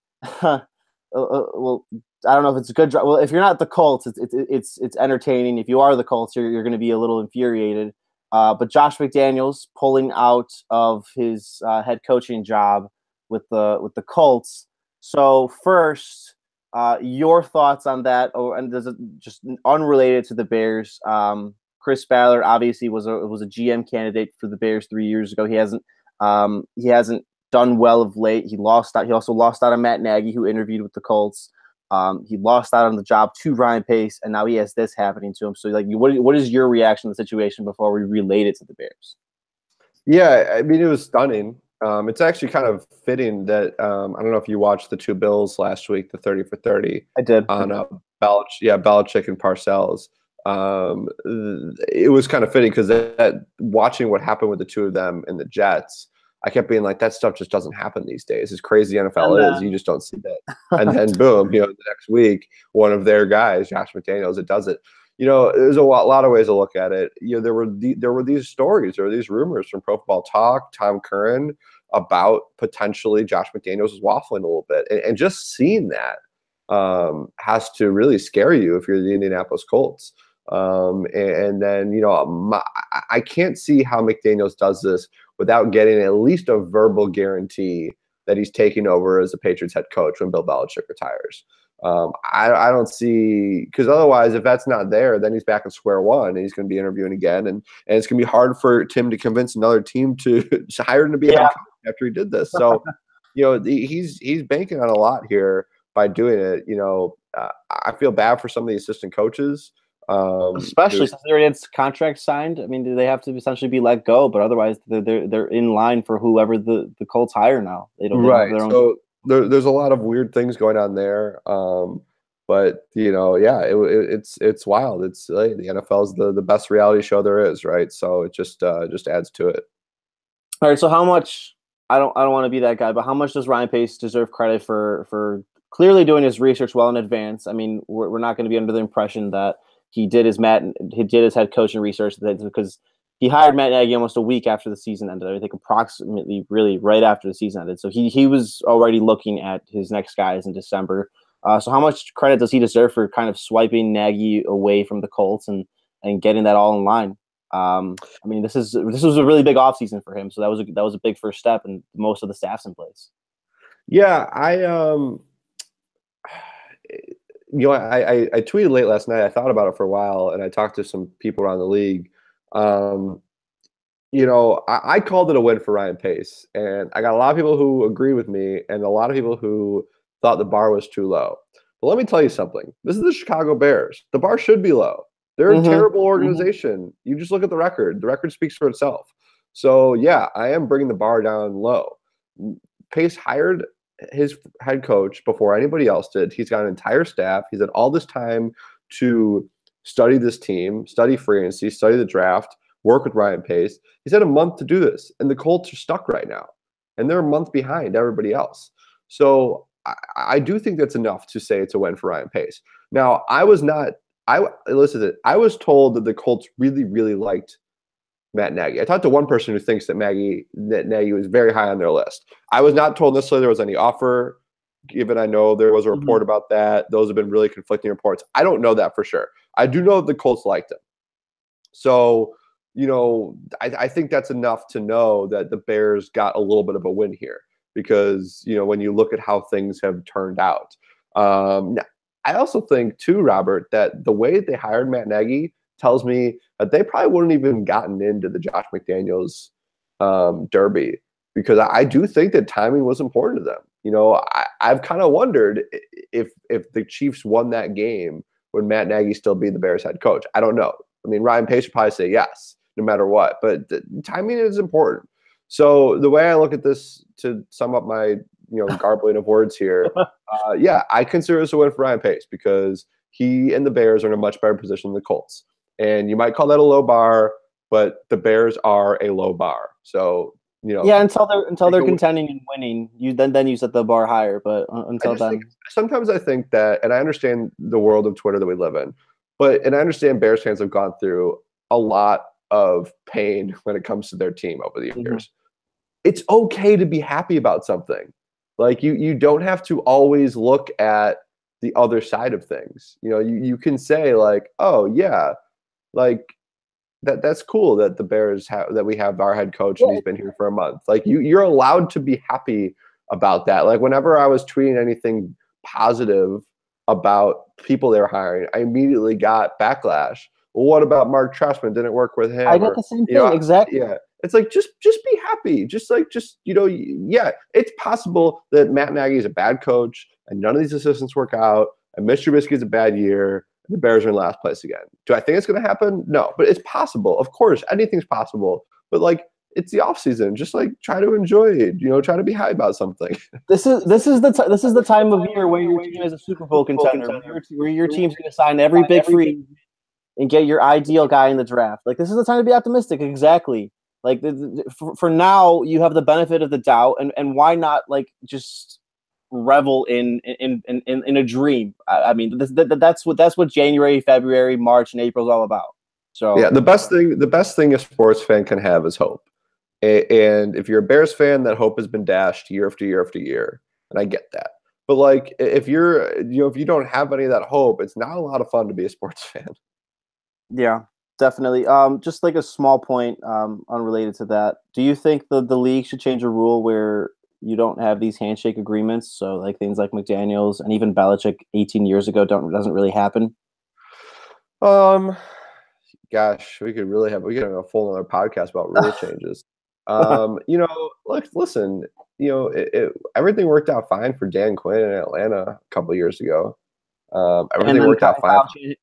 Well, I don't know if it's a good drama. Well, if you're not the Colts, it's entertaining. If you are the Colts, you're going to be a little infuriated. But Josh McDaniels pulling out of his head coaching job with the Colts. So first, Your thoughts on that? And does it just unrelated to the Bears? Chris Ballard obviously was a GM candidate for the Bears 3 years ago. He hasn't done well of late. He lost out. He also lost out on Matt Nagy, who interviewed with the Colts. He lost out on the job to Ryan Pace, and now he has this happening to him. So, like, what is your reaction to the situation before we relate it to the Bears? Yeah, I mean, it was stunning. It's actually kind of fitting that I don't know if you watched the two Bills last week, the 30 for 30. I did. On Belichick and Parcells. It was kind of fitting because that watching what happened with the two of them and the Jets, I kept being like, that stuff just doesn't happen these days. As crazy the NFL is, you just don't see that. And then boom, the next week, one of their guys, Josh McDaniels, it does it. There's a lot of ways to look at it. There were these stories or these rumors from Pro Football Talk, Tom Curran, about potentially Josh McDaniels was waffling a little bit, and just seeing that has to really scare you if you're the Indianapolis Colts. And then I can't see how McDaniels does this without getting at least a verbal guarantee that he's taking over as the Patriots head coach when Bill Belichick retires. I don't see, because otherwise, if that's not there, then he's back at square one and he's going to be interviewing again, and it's going to be hard for Tim to convince another team to hire him to be a head coach after he did this. So, he's banking on a lot here by doing it. I feel bad for some of the assistant coaches, especially since they already had contracts signed. I mean, do they have to essentially be let go? But otherwise, they're in line for whoever the Colts hire now. They don't have their own. So there's a lot of weird things going on there. But it's wild. It's like the NFL is the best reality show there is, right? So it just adds to it. All right. So how much? I don't want to be that guy, but how much does Ryan Pace deserve credit for clearly doing his research well in advance? I mean, we're not going to be under the impression that he did his head coaching research because he hired Matt Nagy almost a week after the season ended. I think approximately really right after the season ended. So he was already looking at his next guys in December. So how much credit does he deserve for kind of swiping Nagy away from the Colts and getting that all in line? I mean, this was a really big offseason for him. So that was a big first step, and most of the staff's in place. Yeah, I tweeted late last night. I thought about it for a while, and I talked to some people around the league. I called it a win for Ryan Pace, and I got a lot of people who agree with me and a lot of people who thought the bar was too low. But let me tell you something. This is the Chicago Bears. The bar should be low. They're a terrible organization. You just look at the record. The record speaks for itself. So, yeah, I am bringing the bar down low. Pace hired his head coach before anybody else did. He's got an entire staff. He's had all this time to study this team, study free agency, study the draft, work with Ryan Pace. He's had a month to do this, and the Colts are stuck right now, and they're a month behind everybody else. So I do think that's enough to say it's a win for Ryan Pace. Now, I was told that the Colts really, really liked Matt Nagy. I talked to one person who thinks that Nagy was very high on their list. I was not told necessarily there was any offer, given I know there was a report about that. Those have been really conflicting reports. I don't know that for sure. I do know that the Colts liked him. So, I think that's enough to know that the Bears got a little bit of a win here because, when you look at how things have turned out. I also think, too, Robert, that the way they hired Matt Nagy tells me that they probably wouldn't even gotten into the Josh McDaniels derby because I do think that timing was important to them. I've kind of wondered if the Chiefs won that game, would Matt Nagy still be the Bears head coach? I don't know. I mean, Ryan Pace would probably say yes, no matter what, but timing is important. So the way I look at this, to sum up my garbling of words here, I consider this a win for Ryan Pace because he and the Bears are in a much better position than the Colts. And you might call that a low bar, but the Bears are a low bar. So, until they're contending and winning, then you set the bar higher. But until then, sometimes I think that, and I understand the world of Twitter that we live in, and I understand Bears fans have gone through a lot of pain when it comes to their team over the years. It's okay to be happy about something. Like you don't have to always look at the other side of things. You can say like, oh yeah, like that's cool that the Bears that we have our head coach and he's been here for a month. Like you're allowed to be happy about that. Like whenever I was tweeting anything positive about people they were hiring, I immediately got backlash. Well, what about Mark Trestman? Didn't work with him. I got the same thing, exactly. Yeah. It's like, just be happy. Yeah, it's possible that Matt Nagy is a bad coach and none of these assistants work out and Mr. Trubisky is a bad year and the Bears are in last place again. Do I think it's going to happen? No, but it's possible. Of course, anything's possible. But like, it's the off season. Just like try to enjoy it. Try to be happy about something. This is the time of year where your team is a Super Bowl contender, where your team's going to sign every big free and get your ideal guy in the draft. Like, this is the time to be optimistic. Exactly. Like, for now, you have the benefit of the doubt, and why not like just revel in a dream? I mean, that's what January, February, March, and April is all about. So yeah, the best thing a sports fan can have is hope. And if you're a Bears fan, that hope has been dashed year after year after year, and I get that. But like, if you don't have any of that hope, it's not a lot of fun to be a sports fan. Yeah, definitely. Just like a small point, unrelated to that. Do you think the league should change a rule where you don't have these handshake agreements? So like things like McDaniels and even Belichick 18 years ago doesn't really happen. Gosh, we could have a full other podcast about rule changes. Look, listen, everything worked out fine for Dan Quinn in Atlanta a couple of years ago. Everything worked out fine.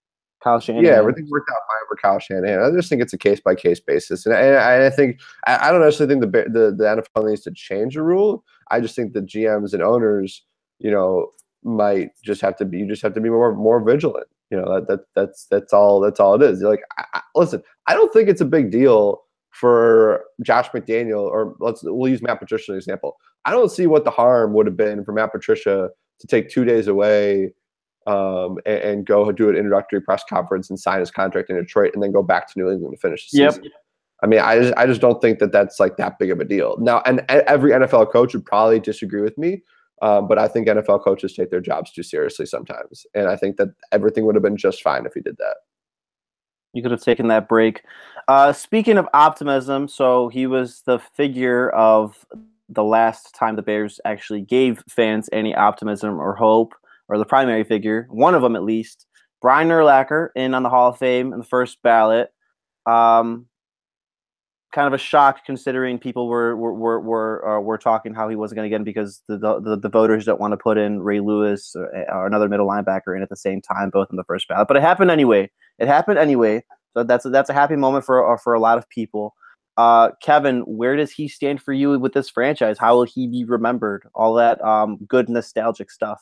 Kyle Shanahan. Yeah, everything worked out fine for Kyle Shanahan. I just think it's a case-by-case basis. And I think I don't necessarily think the NFL needs to change the rule. I just think the GMs and owners, might just have to be more vigilant. That's all it is. You're like, listen, I don't think it's a big deal for Josh McDaniel, or we'll use Matt Patricia as an example. I don't see what the harm would have been for Matt Patricia to take 2 days away and go do an introductory press conference and sign his contract in Detroit and then go back to New England to finish the season. I mean, I just don't think that's like that big of a deal. Now, and every NFL coach would probably disagree with me, but I think NFL coaches take their jobs too seriously sometimes. And I think that everything would have been just fine if he did that. You could have taken that break. Speaking of optimism, so he was the figure of the last time the Bears actually gave fans any optimism or hope, or the primary figure, one of them at least. Brian Urlacher in on the Hall of Fame in the first ballot. Kind of a shock considering people were talking how he wasn't going to get in because the voters don't want to put in Ray Lewis or another middle linebacker in at the same time, both in the first ballot. But it happened anyway. So that's a happy moment for a lot of people. Kevin, where does he stand for you with this franchise? How will he be remembered? All that good nostalgic stuff.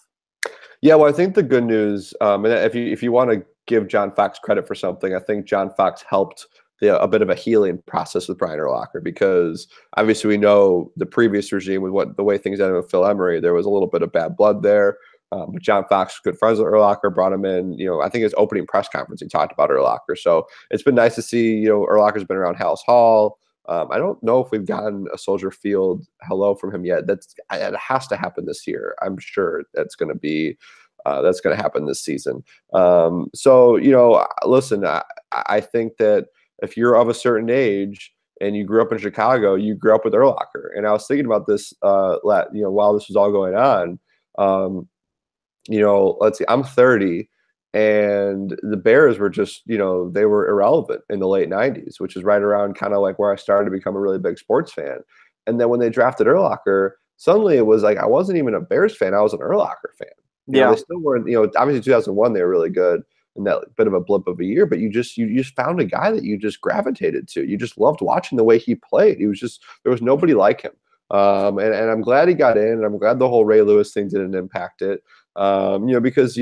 Yeah, well, I think the good news, and if you want to give John Fox credit for something, I think John Fox helped a bit of a healing process with Brian Urlacher, because obviously we know the previous regime with the way things ended with Phil Emery, there was a little bit of bad blood there. But John Fox, good friends with Urlacher, brought him in. I think his opening press conference, he talked about Urlacher. So it's been nice to see. Urlacher's been around Hallis Hall. I don't know if we've gotten a Soldier Field hello from him yet. It has to happen this year. I'm sure that's going to happen this season. Listen, I think that if you're of a certain age and you grew up in Chicago, you grew up with Urlacher. And I was thinking about this, while this was all going on. Let's see, I'm 30, and the Bears were just, they were irrelevant in the late 90s, which is right around kind of like where I started to become a really big sports fan. And then when they drafted Urlacher, suddenly it was like I wasn't even a Bears fan, I was an Urlacher fan. They still weren't, obviously 2001 they were really good in that bit of a blip of a year, but you just found a guy that you just gravitated to. You just loved watching the way he played. There was nobody like him. And I'm glad he got in, and I'm glad the whole Ray Lewis thing didn't impact it. Because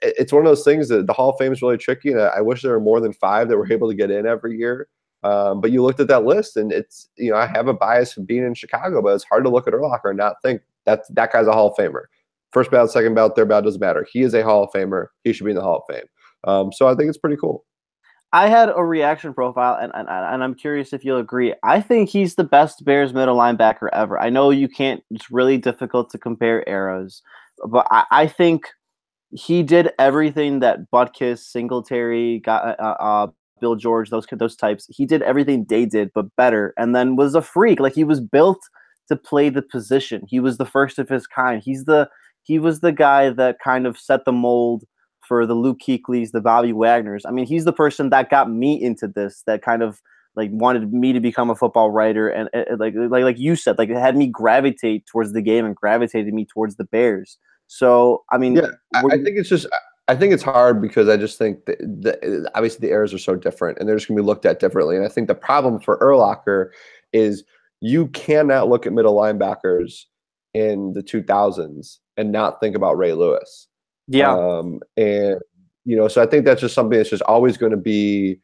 it's one of those things that the Hall of Fame is really tricky, and I wish there were more than 5 that were able to get in every year. But you looked at that list, and it's I have a bias from being in Chicago, but it's hard to look at Urlacher and not think that guy's a Hall of Famer. First ballot, second ballot, third ballot, doesn't matter. He is a Hall of Famer. He should be in the Hall of Fame. So I think it's pretty cool. I had a reaction profile, and I'm curious if you'll agree. I think he's the best Bears middle linebacker ever. I know you can't. It's really difficult to compare eras, but I think he did everything that Butkus, Singletary, Bill George, those types. He did everything they did, but better. And then was a freak. Like, he was built to play the position. He was the first of his kind. He's the he was the guy that kind of set the mold for the Luke Kuechly's, the Bobby Wagners. I mean, he's the person that got me into this, that kind of like wanted me to become a football writer, and like you said, like it had me gravitate towards the game and gravitated me towards the Bears. So I mean, yeah, I think it's just. I think it's hard because I just think that obviously the eras are so different and they're just going to be looked at differently. And I think the problem for Urlacher is you cannot look at middle linebackers in the 2000s and not think about Ray Lewis. Yeah. And, so I think that's just something that's just always going to be,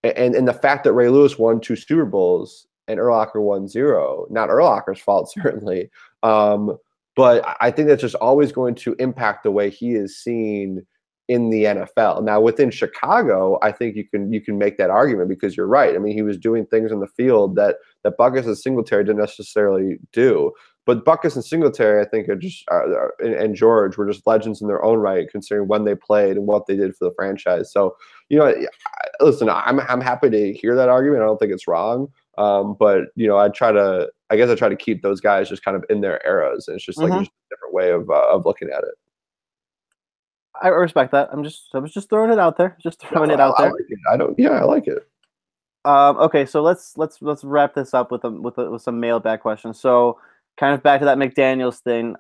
and the fact that Ray Lewis won 2 Super Bowls and Urlacher won 0, not Urlacher's fault, certainly. But I think that's just always going to impact the way he is seen in the NFL. Now, within Chicago, I think you can make that argument because you're right. I mean, he was doing things in the field that Butkus and Singletary didn't necessarily do. But Butkus and Singletary, I think, are just and George were just legends in their own right, considering when they played and what they did for the franchise. So, listen, I'm happy to hear that argument. I don't think it's wrong. But I try to keep those guys just kind of in their eras, and it's just like just a different way of looking at it. I respect that. I was just throwing it out there. Just throwing it out there. I like it. I like it. Okay, so let's wrap this up with some mailbag questions. So, kind of back to that McDaniels thing.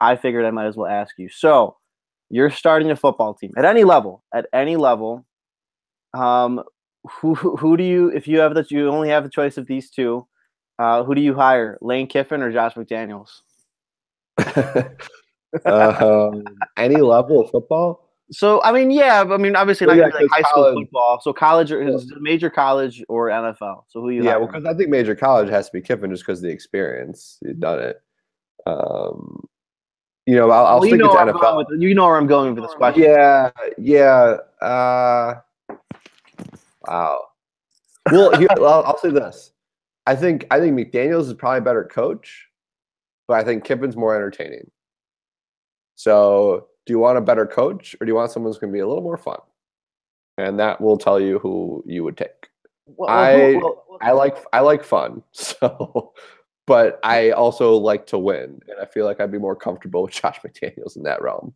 I figured I might as well ask you. So, you're starting a football team at any level. Who do you, if you only have the choice of these two, who do you hire, Lane Kiffin or Josh McDaniels? Any level of football? So, obviously not going to be like high school football. So college, is it major college or NFL? So who you hire? Well, because I think major college has to be Kiffin just because of the experience. He's done it. I'll stick it to NFL. You know where I'm going with this question. Yeah. Wow. Well, I'll say this. I think McDaniels is probably a better coach, but I think Kiffin's more entertaining. So, do you want a better coach, or do you want someone who's going to be a little more fun? And that will tell you who you would take. I like fun, so, but I also like to win, and I feel like I'd be more comfortable with Josh McDaniels in that realm.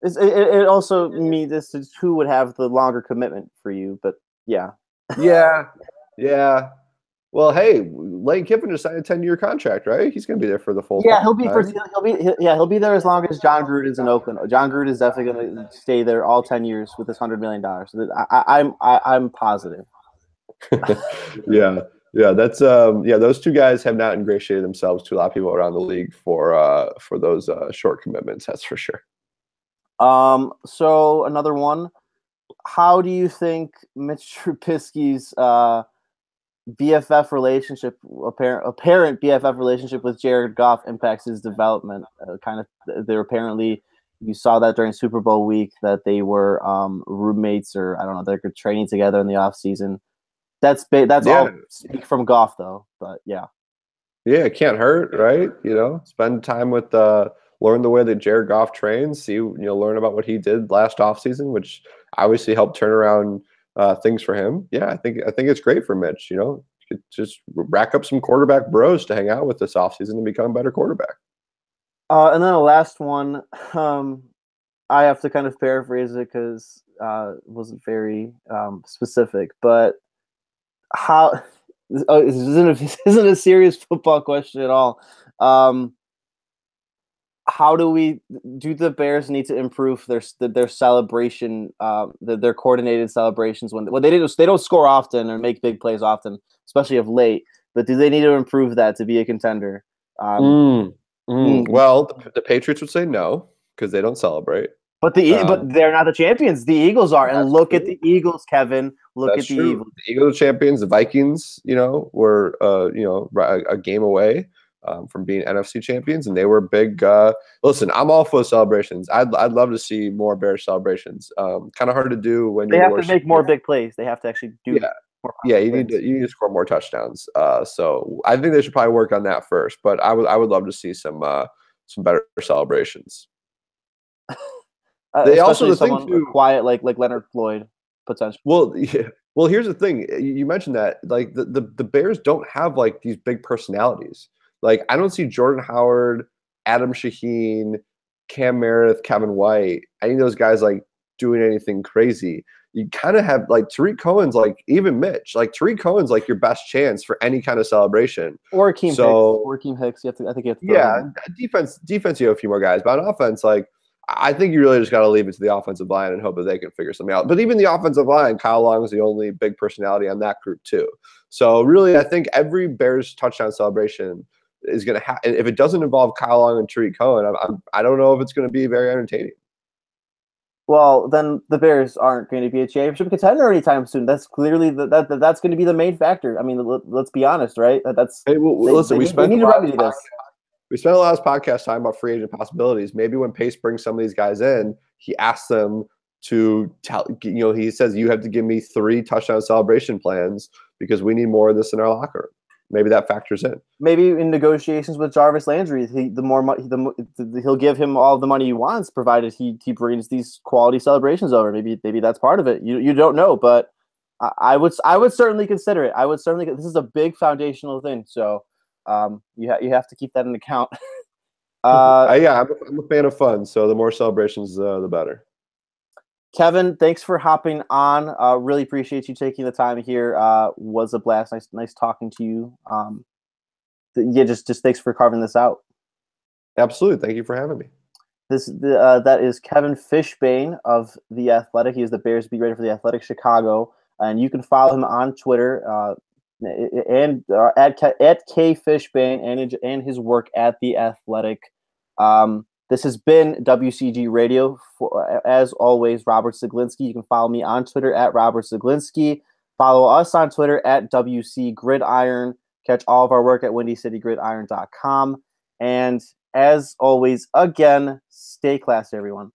It also means this is who would have the longer commitment for you, but yeah. Well, hey, Lane Kiffin just signed a 10-year contract, right? He's going to be there for the full. Yeah, he'll be there as long as John Gruden's in Oakland. John Gruden is definitely going to stay there all 10 years with this $100 million. So I'm positive. Yeah. That's those two guys have not ingratiated themselves to a lot of people around the league for those short commitments. That's for sure. So another one. How do you think Mitch Trubisky's BFF relationship, apparent BFF relationship with Jared Goff impacts his development? They're apparently, you saw that during Super Bowl week that they were roommates, or I don't know, they're training together in the off season. That's all speak from Goff though, but yeah. Yeah, it can't hurt, right? Spend time with learn the way that Jared Goff trains. Learn about what he did last offseason, which obviously helped turn around things for him. Yeah, I think it's great for Mitch. Just rack up some quarterback bros to hang out with this offseason and become a better quarterback. And then the last one, I have to kind of paraphrase it because it wasn't very specific. But how? This isn't a serious football question at all. How do the Bears need to improve their celebration, their coordinated celebrations when they don't score often or make big plays often, especially of late? But do they need to improve that to be a contender? Well, the Patriots would say no because they don't celebrate. But they're not the champions. The Eagles are, and look at the Eagles, Kevin. Look at the Eagles. The Eagles are champions. The Vikings, were a game away from being NFC champions, and they were big. Listen, I'm all for celebrations. I'd love to see more Bears celebrations. Kind of hard to do when they have to make more big plays. They have to actually do. Yeah, you need to score more touchdowns. So I think they should probably work on that first. But I would love to see some better celebrations. They also the thing too, quiet like Leonard Floyd potential. Well, yeah. Well, here's the thing. You mentioned that like the Bears don't have like these big personalities. Like I don't see Jordan Howard, Adam Shaheen, Cam Meredith, Kevin White, any of those guys like doing anything crazy. You kind of have like Tariq Cohen's like even Mitch. Like Tariq Cohen's like your best chance for any kind of celebration. Or Akeem Hicks. Or Akeem Hicks. I think you have to throw him. Defense, you have a few more guys. But on offense, like I think you really just got to leave it to the offensive line and hope that they can figure something out. But even the offensive line, Kyle Long is the only big personality on that group too. So really, I think every Bears touchdown celebration is going to have. If it doesn't involve Kyle Long and Tariq Cohen, I don't know if it's going to be very entertaining. Well, then the Bears aren't going to be a championship contender anytime soon. That's clearly that's going to be the main factor. I mean, let's be honest, right? Listen, we spent need to remedy this. We spent a lot of podcast talking about free agent possibilities. Maybe when Pace brings some of these guys in, he asks them to tell, he says, you have to give me 3 touchdown celebration plans because we need more of this in our locker room. Maybe that factors in. Maybe in negotiations with Jarvis Landry, he'll give him all the money he wants, provided he brings these quality celebrations over. Maybe that's part of it. You don't know, but I would certainly consider it. This is a big foundational thing, so you have to keep that in account. I'm a fan of fun, so the more celebrations, the better. Kevin, thanks for hopping on. Really appreciate you taking the time here. Was a blast. Nice talking to you. Just thanks for carving this out. Absolutely. Thank you for having me. That is Kevin Fishbain of The Athletic. He is the Bears beat writer for The Athletic Chicago, and you can follow him on Twitter and at K Fishbain and his work at The Athletic. This has been WCG Radio. As always, Robert Zaglinski. You can follow me on Twitter at Robert Zaglinski. Follow us on Twitter at WC Gridiron. Catch all of our work at WindyCityGridiron.com. And as always, again, stay classy, everyone.